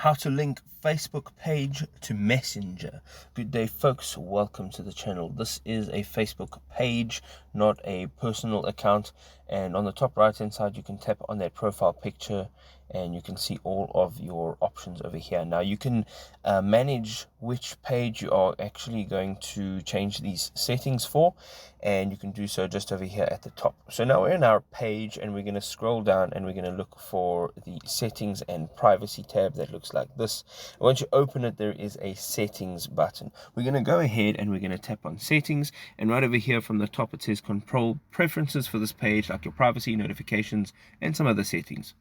How to link Facebook page to Messenger. Good day, folks. Welcome to the channel. This is a Facebook page, not a personal account. And on the top right hand side, you can tap on that profile picture and you can see all of your options over here. Now you can manage which page you are actually going to change these settings for, and you can do so just over here at the top. So now we're in our page and we're going to scroll down and we're going to look for the settings and privacy tab that looks like this. Once you open it, there is a settings button. We're going to go ahead and we're going to tap on settings, and right over here from the top it says control preferences for this page, like your privacy, notifications, and some other settings.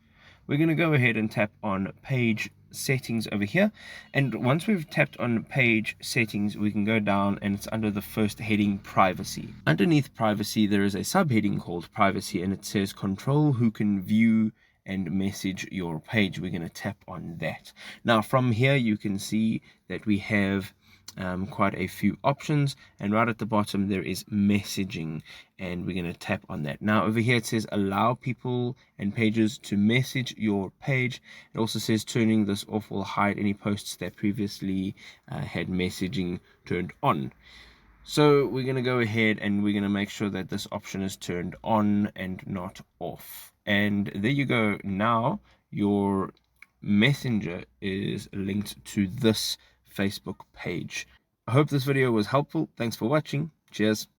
We're going to go ahead and tap on page settings over here, and once we've tapped on page settings, we can go down and it's under the first heading, privacy. Underneath privacy there is a subheading called privacy, and it says control who can view and message your page. We're going to tap on that. Now from here you can see that we have quite a few options, and right at the bottom there is messaging, and we're going to tap on that. Now over here it says allow people and pages to message your page. It also says turning this off will hide any posts that previously had messaging turned on. So we're going to go ahead and we're going to make sure that this option is turned on and not off. And there you go. Now your Messenger is linked to this Facebook page. I hope this video was helpful. Thanks for watching. Cheers.